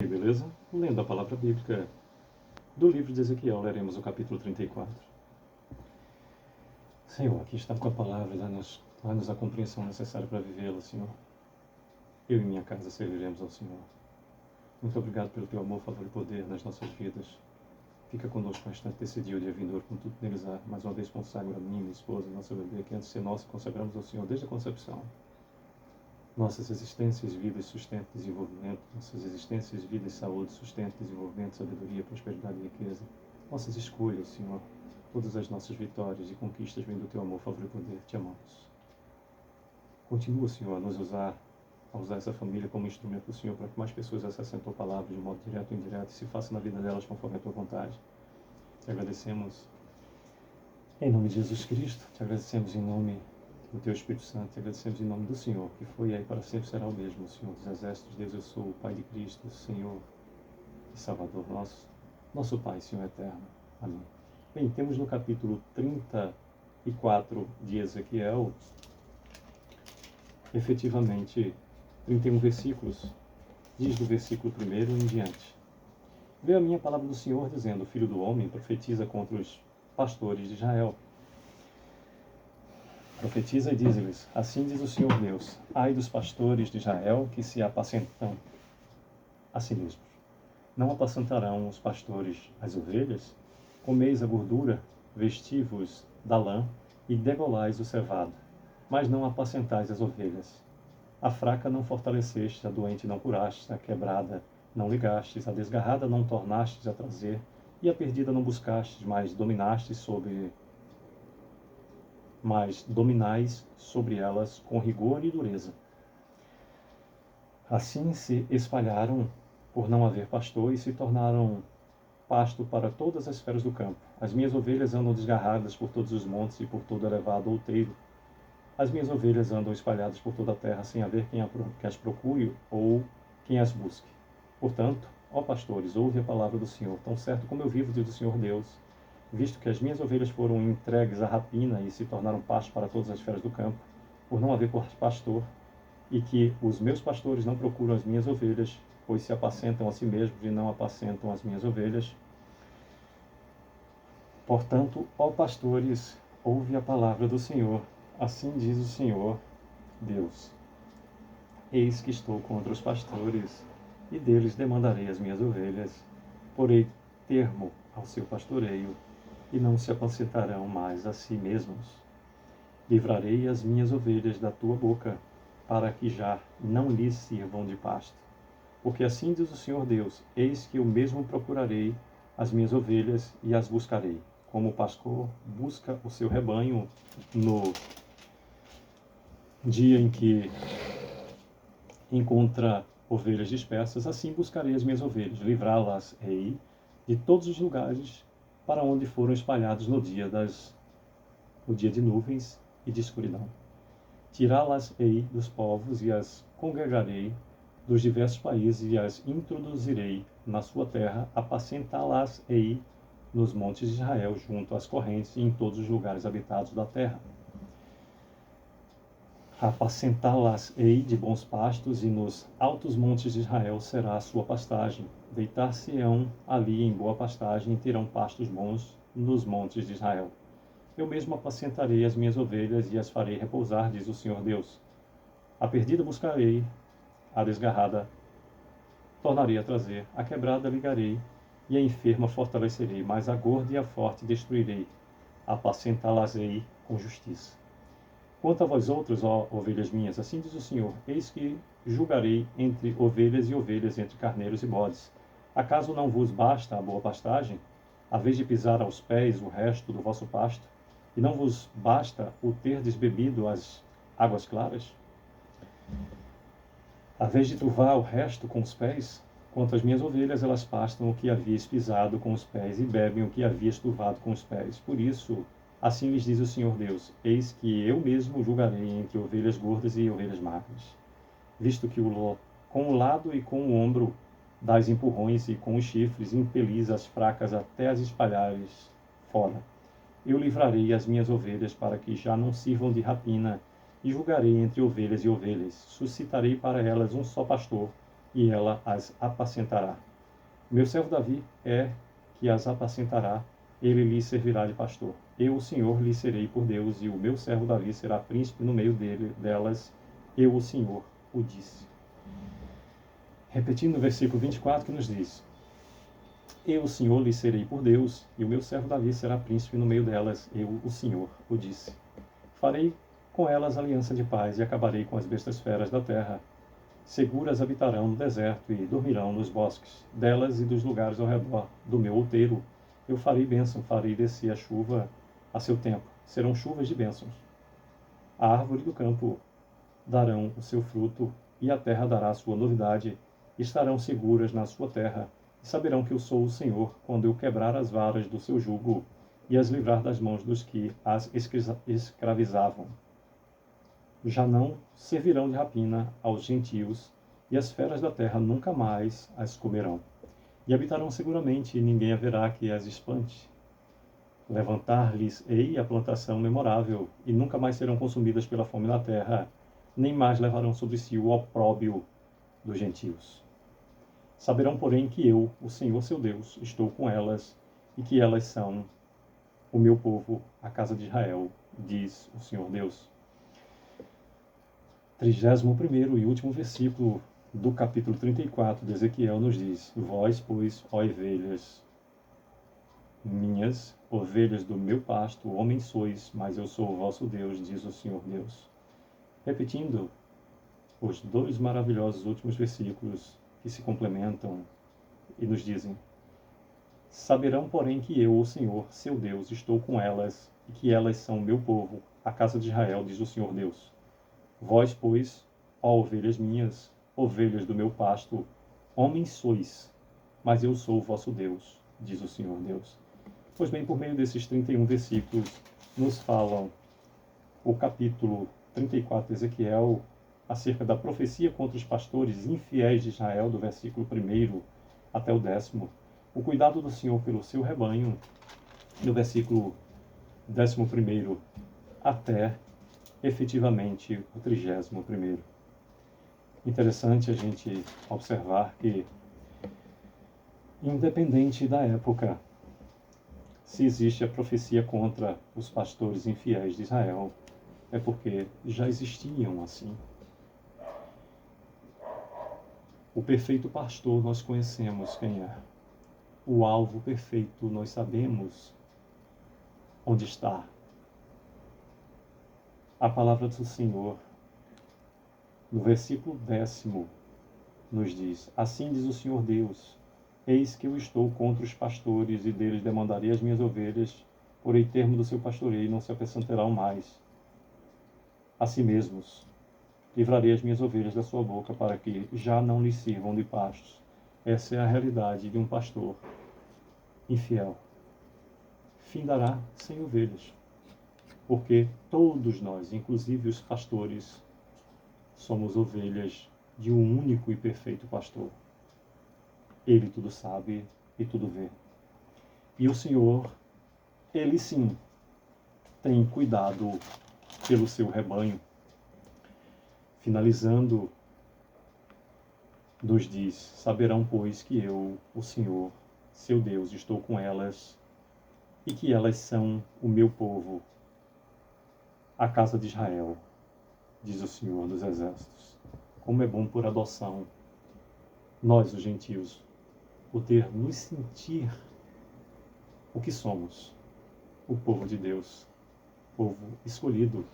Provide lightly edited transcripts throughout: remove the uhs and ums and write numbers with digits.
Beleza? Lendo a palavra bíblica do livro de Ezequiel, leremos o capítulo 34. Senhor, aqui está com a palavra, dá-nos a compreensão necessária para vivê-la, Senhor. Eu e minha casa serviremos ao Senhor. Muito obrigado pelo teu amor, favor e poder nas nossas vidas. Fica conosco bastante desse dia, o dia vindouro, com tudo neles há. Mais uma vez consagra a mim, minha esposa, nossa bebê, que antes de ser nossa, consagramos ao Senhor desde a concepção. Nossas existências, vidas, sustento, desenvolvimento. Nossas existências, vidas, saúde, sustento, desenvolvimento, sabedoria, prosperidade e riqueza. Nossas escolhas, Senhor. Todas as nossas vitórias e conquistas vêm do teu amor, favor e poder. Te amamos. Continua, Senhor, a nos usar essa família como instrumento do Senhor para que mais pessoas acessem a tua palavra de modo direto ou indireto e se faça na vida delas conforme a tua vontade. Te agradecemos em nome de Jesus Cristo. Te agradecemos em nome do teu Espírito Santo, te agradecemos em nome do Senhor, que foi e aí para sempre será o mesmo, o Senhor dos Exércitos. Deus, eu sou o Pai de Cristo, Senhor e Salvador nosso Pai, Senhor eterno. Amém. Bem, temos no capítulo 34 de Ezequiel, efetivamente, 31 versículos, diz do versículo 1 em diante. Veio a minha palavra do Senhor, dizendo: Filho do homem, profetiza contra os pastores de Israel. Profetiza e diz-lhes: Assim diz o Senhor Deus: Ai dos pastores de Israel que se apacentam a si mesmos. Não apacentarão os pastores as ovelhas? Comeis a gordura, vestivos da lã e degolais o cevado, mas não apacentais as ovelhas. A fraca não fortalecestes, a doente não curastes, a quebrada não ligastes, a desgarrada não tornastes a trazer, e a perdida não buscastes, mas dominais sobre elas com rigor e dureza. Assim se espalharam por não haver pastor e se tornaram pasto para todas as feras do campo. As minhas ovelhas andam desgarradas por todos os montes e por todo elevado outeiro. As minhas ovelhas andam espalhadas por toda a terra, sem haver quem as procure ou quem as busque. Portanto, ó pastores, ouve a palavra do Senhor, tão certo como eu vivo, diz o Senhor Deus, visto que as minhas ovelhas foram entregues à rapina e se tornaram pasto para todas as feras do campo, por não haver pastor, e que os meus pastores não procuram as minhas ovelhas, pois se apacentam a si mesmos e não apacentam as minhas ovelhas. Portanto, ó pastores, ouve a palavra do Senhor. Assim diz o Senhor Deus: Eis que estou contra os pastores, e deles demandarei as minhas ovelhas, porei termo ao seu pastoreio, e não se apacentarão mais a si mesmos. Livrarei as minhas ovelhas da tua boca, para que já não lhes sirvam de pasto. Porque assim diz o Senhor Deus: Eis que eu mesmo procurarei as minhas ovelhas e as buscarei, como o pastor busca o seu rebanho no dia em que encontra ovelhas dispersas, assim buscarei as minhas ovelhas, livrá-las-ei de todos os lugares para onde foram espalhados no dia de nuvens e de escuridão. Tirá-las-ei dos povos e as congregarei dos diversos países e as introduzirei na sua terra, apacentá-las-ei nos montes de Israel, junto às correntes e em todos os lugares habitados da terra. Apacentá-las-ei de bons pastos, e nos altos montes de Israel será a sua pastagem. Deitar-se-ão ali em boa pastagem, e terão pastos bons nos montes de Israel. Eu mesmo apacentarei as minhas ovelhas e as farei repousar, diz o Senhor Deus. A perdida buscarei, a desgarrada tornarei a trazer, a quebrada ligarei, e a enferma fortalecerei, mas a gorda e a forte destruirei. Apacentá-las-ei com justiça. Quanto a vós outros, ó ovelhas minhas, assim diz o Senhor: Eis que julgarei entre ovelhas e ovelhas, entre carneiros e bodes. Acaso não vos basta a boa pastagem, a vez de pisar aos pés o resto do vosso pasto? E não vos basta o terdes bebido as águas claras? A vez de turvar o resto com os pés? Quanto às minhas ovelhas, elas pastam o que havias pisado com os pés e bebem o que havias turvado com os pés. Por isso, assim lhes diz o Senhor Deus: Eis que eu mesmo julgarei entre ovelhas gordas e ovelhas magras. Visto que com o lado e com o ombro dais empurrões, e com os chifres impelis as fracas até as espalhares fora. Eu livrarei as minhas ovelhas para que já não sirvam de rapina, e julgarei entre ovelhas e ovelhas. Suscitarei para elas um só pastor, e ela as apacentará. Meu servo Davi é que as apacentará, ele lhe servirá de pastor. Eu, o Senhor, lhe serei por Deus, e o meu servo Davi será príncipe no meio delas. Eu, o Senhor, o disse. Repetindo o versículo 24 que nos diz: Eu, o Senhor, lhe serei por Deus, e o meu servo Davi será príncipe no meio delas. Eu, o Senhor, o disse. Farei com elas aliança de paz e acabarei com as bestas feras da terra. Seguras habitarão no deserto e dormirão nos bosques delas e dos lugares ao redor do meu outeiro. Eu farei bênção, farei descer a chuva a seu tempo. Serão chuvas de bênçãos. A árvore do campo darão o seu fruto e a terra dará a sua novidade. Estarão seguras na sua terra e saberão que eu sou o Senhor quando eu quebrar as varas do seu jugo e as livrar das mãos dos que as escravizavam. Já não servirão de rapina aos gentios, e as feras da terra nunca mais as comerão. E habitarão seguramente, e ninguém haverá que as espante. Levantar-lhes-ei a plantação memorável, e nunca mais serão consumidas pela fome na terra, nem mais levarão sobre si o opróbio dos gentios. Saberão, porém, que eu, o Senhor seu Deus, estou com elas, e que elas são o meu povo, a casa de Israel, diz o Senhor Deus. 31º e último versículo do capítulo 34 de Ezequiel nos diz: Vós, pois, ó ovelhas minhas, ovelhas do meu pasto, homens sois, mas eu sou o vosso Deus, diz o Senhor Deus. Repetindo os dois maravilhosos últimos versículos que se complementam e nos dizem: Saberão, porém, que eu, o Senhor, seu Deus, estou com elas, e que elas são o meu povo, a casa de Israel, diz o Senhor Deus. Vós, pois, ó ovelhas minhas, ovelhas do meu pasto, homens sois, mas eu sou o vosso Deus, diz o Senhor Deus. Pois bem, por meio desses 31 versículos, nos falam o capítulo 34 de Ezequiel, acerca da profecia contra os pastores infiéis de Israel, do versículo 1 até o 10º, o cuidado do Senhor pelo seu rebanho, do versículo 11º até efetivamente o 31º. Interessante a gente observar que, independente da época, se existe a profecia contra os pastores infiéis de Israel, é porque já existiam assim. O perfeito pastor nós conhecemos quem é. O alvo perfeito nós sabemos onde está. A palavra do Senhor, no versículo 10º, nos diz: Assim diz o Senhor Deus, eis que eu estou contra os pastores, e deles demandarei as minhas ovelhas, porei termo do seu pastoreio, e não se acrescentarão mais. A si mesmos livrarei as minhas ovelhas da sua boca, para que já não lhes sirvam de pastos. Essa é a realidade de um pastor infiel. Findará sem ovelhas. Porque todos nós, inclusive os pastores, somos ovelhas de um único e perfeito pastor. Ele tudo sabe e tudo vê. E o Senhor, Ele sim, tem cuidado pelo seu rebanho. Finalizando, nos diz: Saberão, pois, que eu, o Senhor, seu Deus, estou com elas, e que elas são o meu povo, a casa de Israel, diz o Senhor dos Exércitos. Como é bom por adoção, nós, os gentios, poder nos sentir o que somos, o povo de Deus, povo escolhido.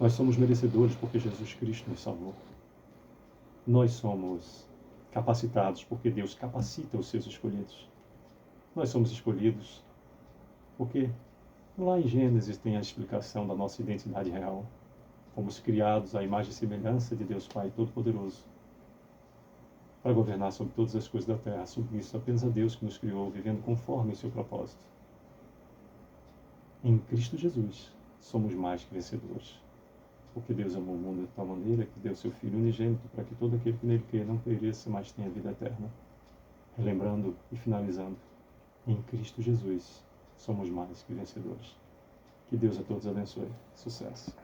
Nós somos merecedores porque Jesus Cristo nos salvou. Nós somos capacitados porque Deus capacita os seus escolhidos. Nós somos escolhidos porque lá em Gênesis tem a explicação da nossa identidade real. Fomos criados à imagem e semelhança de Deus Pai Todo-Poderoso, para governar sobre todas as coisas da terra, submissos apenas a Deus que nos criou, vivendo conforme o seu propósito. Em Cristo Jesus, somos mais que vencedores. Porque Deus amou o mundo de tal maneira que deu seu Filho unigênito, para que todo aquele que nele crê não pereça, mas tenha vida eterna. Relembrando e finalizando, em Cristo Jesus, somos mais que vencedores. Que Deus a todos abençoe. Sucesso.